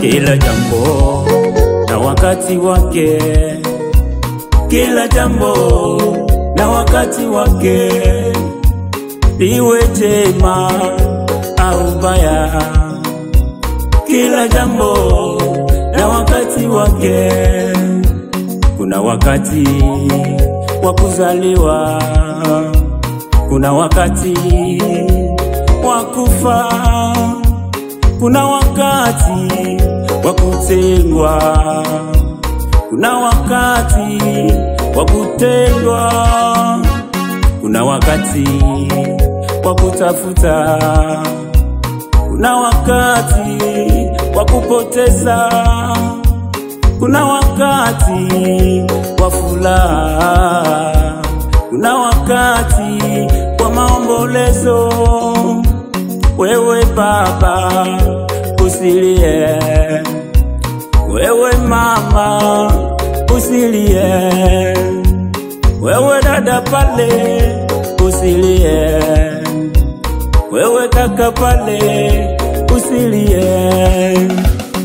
Kila jambo na wakati wake, kila jambo na wakati wake, liwe jema au baya. Kila jambo na wakati wake, kuna wakati wa kuzaliwa, kuna wakati wa kufa, kuna wakati wa kutengwa, kuna wakati wa kutendwa, kuna wakati wa kutafuta, kuna wakati wa kupoteza, kuna wakati wa furaha, kuna wakati wa maombolezo. Wewe baba usilie, wewe mama usilie, wewe dada pale usilie, wewe kaka pale usilie.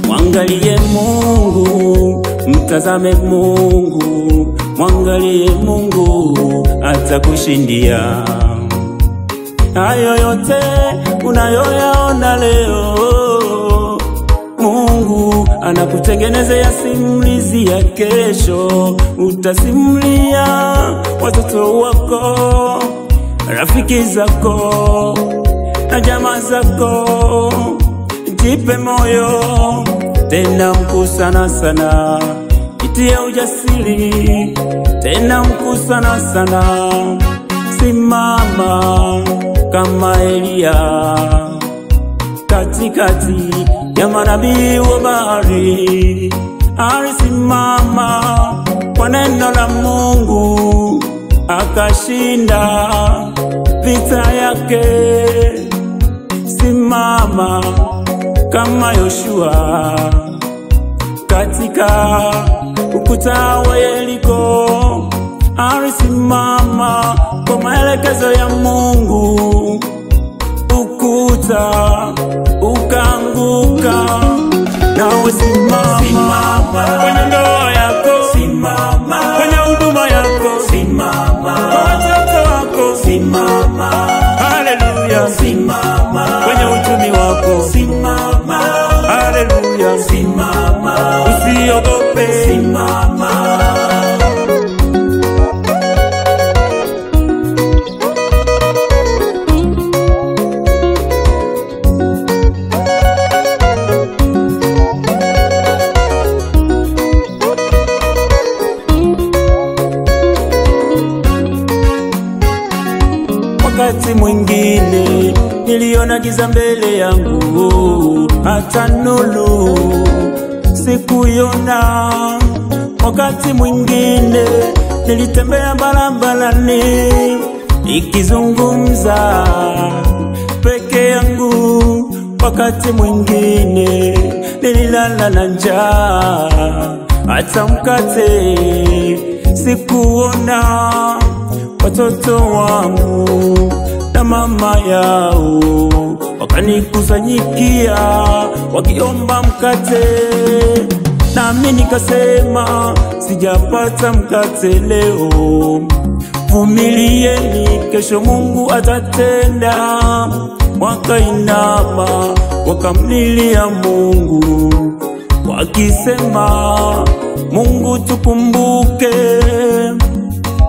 Mwangalie Mungu, mtazame Mungu, mwangalie Mungu atakushindia. Hayo yote unayoyaona leo, Mungu anakutengenezea simulizi ya kesho. Utasimulia watoto wako, rafiki zako na jamaa zako. Jipe moyo tena mkuu sana sana, itie ujasiri tena mkuu sana sana. Simama kama Elia katikati ya manabii wa bahari. Alisimama kwa neno la Mungu, akashinda vita yake. Simama kama Yoshua katika ukuta wa Yeriko. Alisimama kwa maelekezo ya Mungu, ukuta ukaanguka. Nawe simama kwenye ndoa yako, simama kwenye huduma yako, simama kwa watoto wako, simama, haleluya, simama kwenye uchumi wako, simama, haleluya, simama, usiogope, simama. Wakati mwingine niliona giza mbele yangu, hata nuru sikuiona. Wakati mwingine nilitembea barabarani nikizungumza peke yangu. Wakati mwingine nililala na njaa, hata mkate sikuona. Watoto wangu na mama yao wakanikusanyikia wakiomba mkate, nami nikasema sijapata mkate leo. Vumilieni, kesho Mungu atatenda. Wakainama wakamlilia Mungu wakisema, Mungu tukumbuke.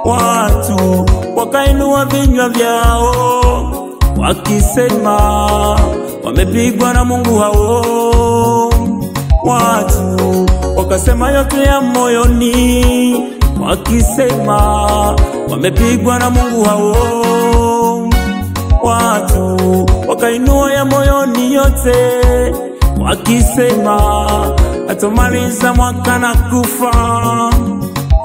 Watu wakainua vinywa vyao wakisema, wamepigwa na Mungu hao. Watu wakasema yote ya moyoni wakisema, wamepigwa na Mungu hao. Watu wakainua ya moyoni yote wakisema, atomaliza mwaka na kufa.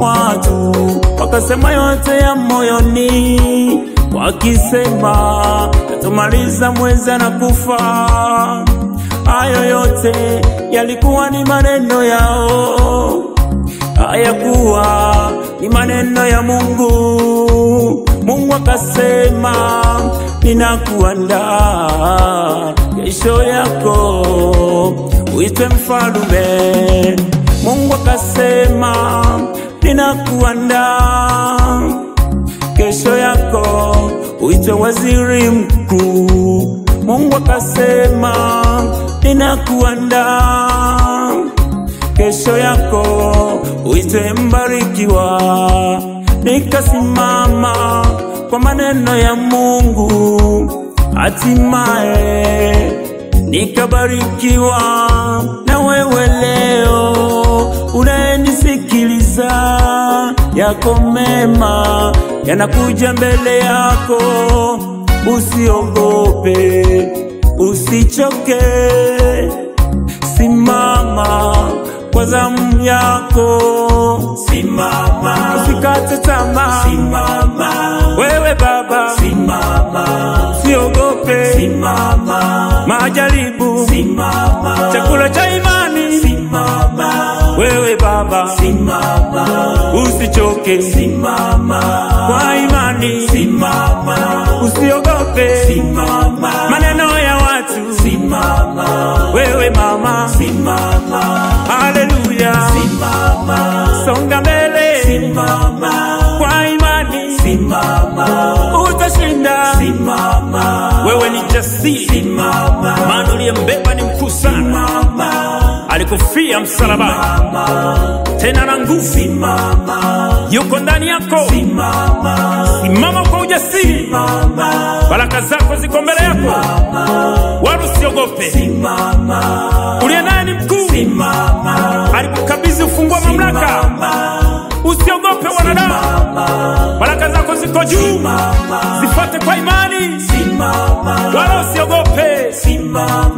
Watu wakasema yote ya moyoni wakisema, watomaliza mweza na kufa. Hayo yote yalikuwa ni maneno yao, hayakuwa ni maneno ya Mungu. Mungu akasema ninakuandaa kesho yako uitwe mfalume. Mungu akasema ninakuandaa kesho yako uitwe waziri mkuu. Mungu akasema ninakuandaa kesho yako uitwe mbarikiwa. Nikasimama kwa maneno ya Mungu, hatimaye nikabarikiwa. Na wewe leo unayenisikiliza, yako mema yanakuja mbele yako. Usiogope, usichoke, simama kwa zamu yako. Simama, usikate tamaa. Simama, wewe baba. Simama, usiogope. Simama, majaribu. Simama, chakula cha imani. Simama, wewe baba. Simama, usichoke. Simama, kwa imani. Simama, usiogope. Simama, maneno ya watu. Simama, wewe mama. Simama, haleluya. Simama, songa mbele. Simama, kwa imani. Simama, utashinda. Simama, wewe ni jasiri. Simama, maana uliyembeba ni mkuu sana. Simama, alikufia msalabani, tena na nguvu. Simama, yuko ndani yako. Simama, simama kwa ujasiri. Simama, baraka zako ziko mbele yako. Wala usiogope. Simama, uliye naye ni mkuu. Simama, alikukabidhi ufunguo wa mamlaka. Usiogope wanadamu, baraka zako ziko juu. Zifuate kwa imani. Simama, wala usiogope. Simama,